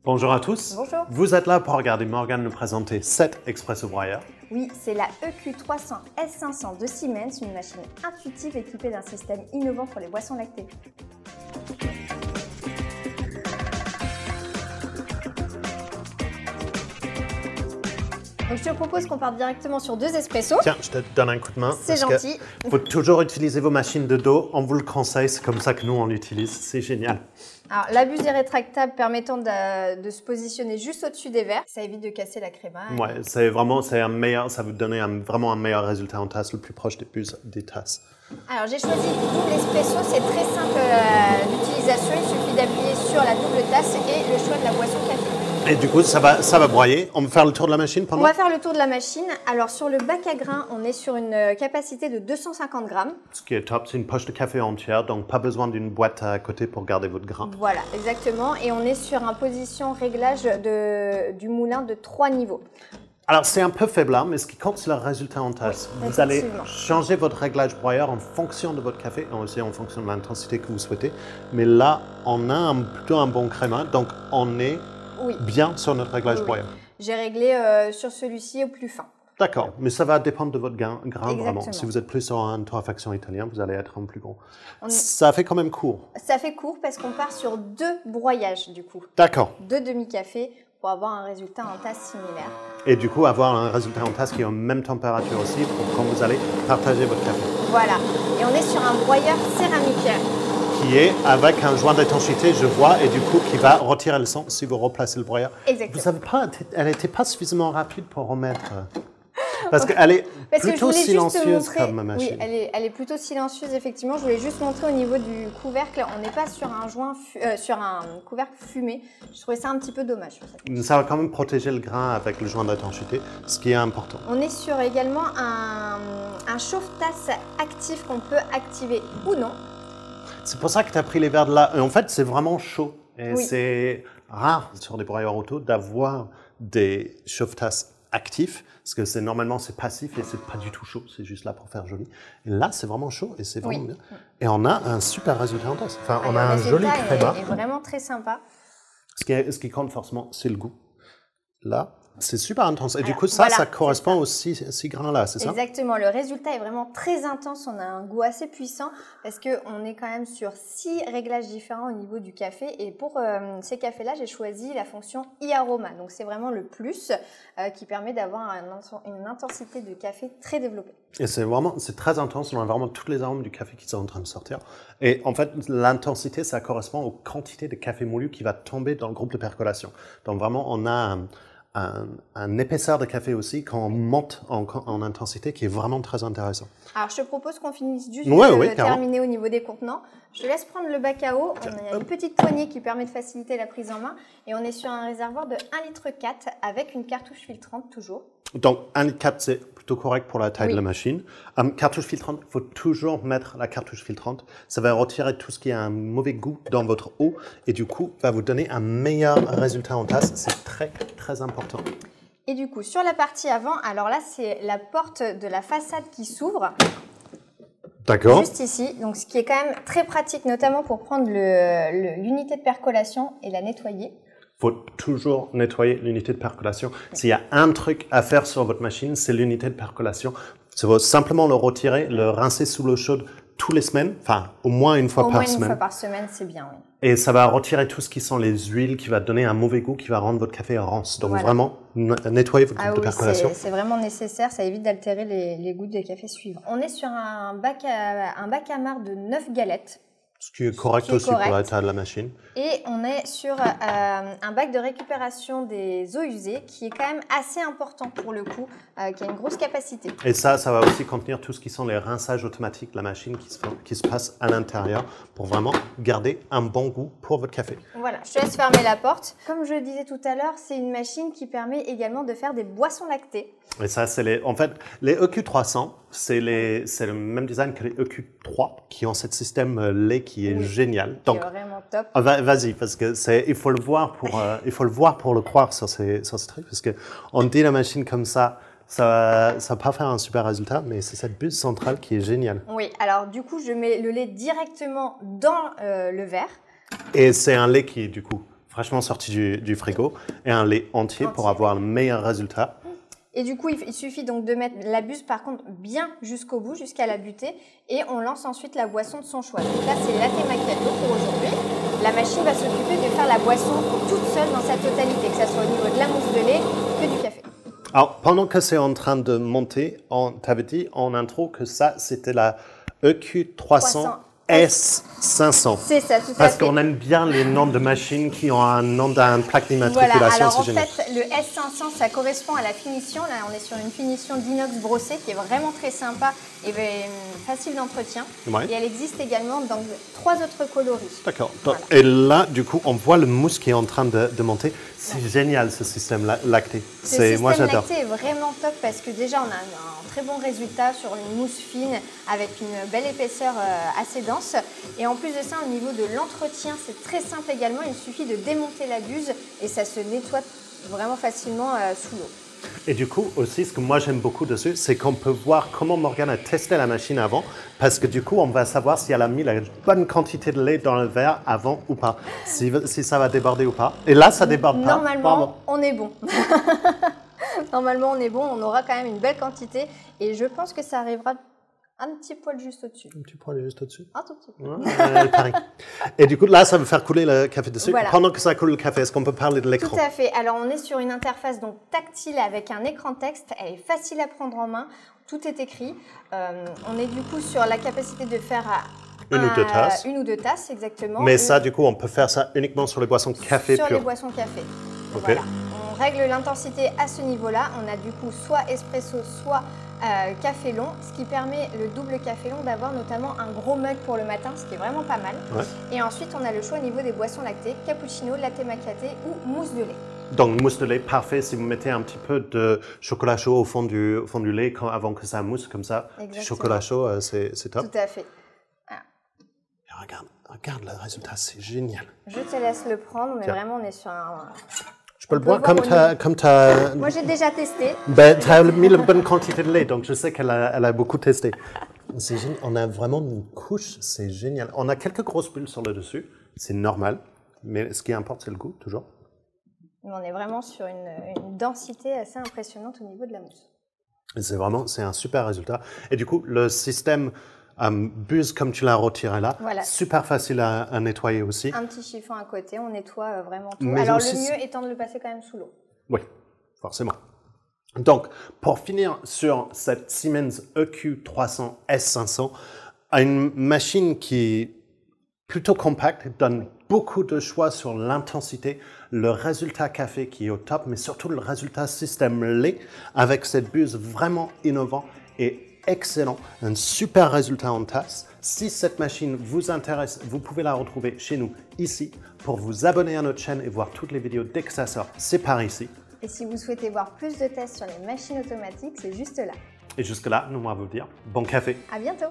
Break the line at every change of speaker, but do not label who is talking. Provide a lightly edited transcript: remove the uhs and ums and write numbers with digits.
Bonjour à tous.
Bonjour.
Vous êtes là pour regarder Morgane nous présenter cet expresso broyeur.
Oui, c'est la EQ300 S500 de Siemens, une machine intuitive équipée d'un système innovant pour les boissons lactées. Donc je te propose qu'on parte directement sur 2 espressos.
Tiens, je te donne un coup de main.
C'est gentil.
Il faut toujours utiliser vos machines de dos. On vous le conseille, c'est comme ça que nous on l'utilise. C'est génial.
Alors la buse est rétractable permettant de se positionner juste au-dessus des verres. Ça évite de casser la crémaille.
Ouais, c'est un meilleur, ça vous donne vraiment un meilleur résultat en tasse, le plus proche des buses des tasses.
Alors j'ai choisi double espresso, c'est très simple d'utilisation. Il suffit d'appuyer sur la double tasse et le choix de la boisson café.
Et du coup, ça va broyer. On va faire le tour de la machine pendant?
On va faire le tour de la machine. Alors sur le bac à grains, on est sur une capacité de 250 grammes.
Ce qui est top, c'est une poche de café entière, donc pas besoin d'une boîte à côté pour garder votre grain.
Voilà, exactement. Et on est sur un position réglage du moulin de 3 niveaux.
Alors c'est un peu faible, mais ce qui compte, c'est le résultat en tasse.
Oui,
vous allez changer votre réglage broyeur en fonction de votre café, et aussi en fonction de l'intensité que vous souhaitez. Mais là, on a plutôt un bon créma, donc on est bien sur notre réglage broyeur.
J'ai réglé sur celui-ci au plus fin.
D'accord, mais ça va dépendre de votre grain vraiment. Si vous êtes plus sur une torréfaction italienne, vous allez être un plus gros. Ça fait quand même court.
Ça fait court parce qu'on part sur 2 broyages du coup.
D'accord.
2 demi-cafés pour avoir un résultat en tasse similaire.
Et du coup, avoir un résultat en tasse qui est en même température aussi pour quand vous allez partager votre café.
Voilà, et on est sur un broyeur céramique.
Qui est avec un joint d'étanchéité, je vois, et du coup, qui va retirer le son si vous replacez le broyeur.
Exactement.
Vous savez pas, elle n'était pas suffisamment rapide pour remettre. Parce qu'elle est plutôt silencieuse comme ma machine.
Oui, elle est plutôt silencieuse, effectivement. Je voulais juste montrer au niveau du couvercle, on n'est pas sur un sur un couvercle fumé. Je trouvais ça un petit peu dommage.
Ça va quand même protéger le grain avec le joint d'étanchéité, ce qui est important.
On est sur également un chauffe-tasse actif qu'on peut activer ou non.
C'est pour ça que tu as pris les verres de là. Et en fait, c'est vraiment chaud. Et c'est rare sur des broyeurs auto d'avoir des chauffe-tasses actifs, parce que normalement c'est passif et c'est pas du tout chaud, c'est juste là pour faire joli. Et là, c'est vraiment chaud et c'est vraiment bien. Et on a un super résultat en tasse. Enfin, on a un joli créma.
Il est vraiment très sympa.
Ce qui compte forcément, c'est le goût. Là, c'est super intense. Et du coup, ça correspond aux 6 grains-là, c'est ça?
Exactement. Le résultat est vraiment très intense. On a un goût assez puissant parce qu'on est quand même sur 6 réglages différents au niveau du café. Et pour ces cafés-là, j'ai choisi la fonction e-aroma. Donc, c'est vraiment le plus qui permet d'avoir une intensité de café très développée.
Et c'est très intense. On a vraiment toutes les arômes du café qui sont en train de sortir. Et en fait, l'intensité, ça correspond aux quantités de café moulu qui va tomber dans le groupe de percolation. Donc, vraiment, on a un épaisseur de café aussi quand on monte en intensité qui est vraiment très intéressant.
Alors, je te propose qu'on finisse juste de terminer au niveau des contenants. Je te laisse prendre le bac à eau. On a une petite poignée qui permet de faciliter la prise en main. Et on est sur un réservoir de 1,4 litre avec une cartouche filtrante toujours. Donc,
1,4 litre, c'est plutôt correct pour la taille de la machine. Cartouche filtrante, il faut toujours mettre la cartouche filtrante. Ça va retirer tout ce qui a un mauvais goût dans votre eau et du coup, va vous donner un meilleur résultat en tasse. C'est très, très important.
Et du coup, sur la partie avant, alors là, c'est la porte de la façade qui s'ouvre.
D'accord.
Juste ici, donc ce qui est quand même très pratique, notamment pour prendre l'unité de percolation et la nettoyer.
Il faut toujours nettoyer l'unité de percolation. S'il y a un truc à faire sur votre machine, c'est l'unité de percolation. Il faut simplement le retirer, le rincer sous l'eau chaude tous les semaines, enfin au moins une fois par semaine.
Au moins une fois par semaine, c'est bien, oui.
Et ça va retirer tout ce qui sont les huiles, qui va donner un mauvais goût, qui va rendre votre café rance. Donc vraiment, nettoyez votre groupe de percolation.
C'est vraiment nécessaire, ça évite d'altérer les goûts des cafés suivants. On est sur un bac à marc de 9 galettes.
Ce qui est correct aussi pour l'état de la machine.
Et on est sur un bac de récupération des eaux usées qui est quand même assez important pour le coup, qui a une grosse capacité.
Et ça va aussi contenir tout ce qui sont les rinçages automatiques de la machine qui se passent à l'intérieur pour vraiment garder un bon goût pour votre café.
Voilà, je te laisse fermer la porte. Comme je le disais tout à l'heure, c'est une machine qui permet également de faire des boissons lactées.
Et ça, en fait, les EQ300, c'est le même design que les EQ3 qui ont ce système lait qui est génial.
Donc, c'est vraiment top.
Vas-y, parce que il faut le voir pour le croire sur ces trucs, parce que on dit la machine comme ça va pas faire un super résultat, mais c'est cette buse centrale qui est géniale.
Oui, alors du coup, je mets le lait directement dans le verre.
Et c'est un lait qui est du coup fraîchement sorti du frigo, et un lait entier pour avoir le meilleur résultat.
Et du coup, il suffit donc de mettre la buse par contre bien jusqu'au bout, jusqu'à la butée, et on lance ensuite la boisson de son choix. Donc là, c'est latte macchiato pour aujourd'hui. La machine va s'occuper de faire la boisson toute seule dans sa totalité, que ce soit au niveau de la mousse de lait que du café.
Alors, pendant que c'est en train de monter, t'avais dit en intro que ça, c'était la EQ300 S500.
C'est ça, tout à fait.
Parce qu'on aime bien les noms de machines qui ont un nom d'un plaque d'immatriculation.
Voilà, alors en
génial.
fait, le S500, ça correspond à la finition. Là, on est sur une finition d'inox brossé qui est vraiment très sympa et facile d'entretien.
Ouais.
Et elle existe également dans 3 autres coloris.
D'accord.
Voilà.
Et là, du coup, on voit le mousse qui est en train de monter. C'est génial, ce système lacté.
Moi, j'adore. Le système lacté est vraiment top parce que déjà, on a un très bon résultat sur une mousse fine avec une belle épaisseur assez dense. Et en plus de ça, au niveau de l'entretien, c'est très simple également. Il suffit de démonter la buse et ça se nettoie vraiment facilement sous l'eau.
Et du coup, aussi, ce que moi j'aime beaucoup dessus, c'est qu'on peut voir comment Morgane a testé la machine avant, parce que du coup, on va savoir si elle a mis la bonne quantité de lait dans le verre avant ou pas, si ça va déborder ou pas. Et là, ça déborde pas.
Normalement, on est bon. Normalement, on est bon, on aura quand même une belle quantité et je pense que ça arrivera un petit poil juste au-dessus.
Un petit poil juste au-dessus.
Un tout petit peu.
Ouais, et du coup, là, ça va faire couler le café dessus.
Voilà.
Pendant que ça coule le café, est-ce qu'on peut parler de l'écran?
Tout à fait. Alors, on est sur une interface donc tactile avec un écran texte. Elle est facile à prendre en main. Tout est écrit. On est du coup sur la capacité de faire
une ou deux tasses.
Une ou deux tasses, exactement.
Mais ça, du coup, on peut faire ça uniquement sur les boissons café pures.
Sur les boissons café.
Okay.
Voilà. On règle l'intensité à ce niveau-là. On a du coup soit espresso, soit café long, ce qui permet le double café long d'avoir notamment un gros mug pour le matin, ce qui est vraiment pas mal. Ouais. Et ensuite, on a le choix au niveau des boissons lactées, cappuccino, latte macchiato ou mousse de lait.
Donc, mousse de lait, parfait si vous mettez un petit peu de chocolat chaud au fond du lait avant que ça mousse comme ça. Exactement. Chocolat chaud, c'est top.
Tout à fait.
Ah. Regarde le résultat, c'est génial.
Je te laisse le prendre, mais vraiment, on est sur un...
Je peux le boire comme tu as...
Moi, j'ai déjà testé.
Ben, tu as mis la bonne quantité de lait, donc je sais qu'elle a beaucoup testé. C'est génial. On a vraiment une couche, c'est génial. On a quelques grosses bulles sur le dessus, c'est normal, mais ce qui importe, c'est le goût, toujours.
On est vraiment sur une densité assez impressionnante au niveau de la mousse.
C'est un super résultat. Et du coup, le système buse, comme tu l'as retiré là, voilà. Super facile à nettoyer aussi.
Un petit chiffon à côté, on nettoie vraiment tout. Mais alors aussi, le mieux étant de le passer quand même sous l'eau.
Oui, forcément. Donc, pour finir sur cette Siemens EQ300 S500, une machine qui est plutôt compacte, donne beaucoup de choix sur l'intensité, le résultat café qui est au top, mais surtout le résultat système lait avec cette buse vraiment innovant et excellent, un super résultat en tasse. Si cette machine vous intéresse, vous pouvez la retrouver chez nous ici. Pour vous abonner à notre chaîne et voir toutes les vidéos dès que ça sort, c'est par ici.
Et si vous souhaitez voir plus de tests sur les machines automatiques, c'est juste là.
Et jusque là, nous on va vous dire bon café.
À bientôt.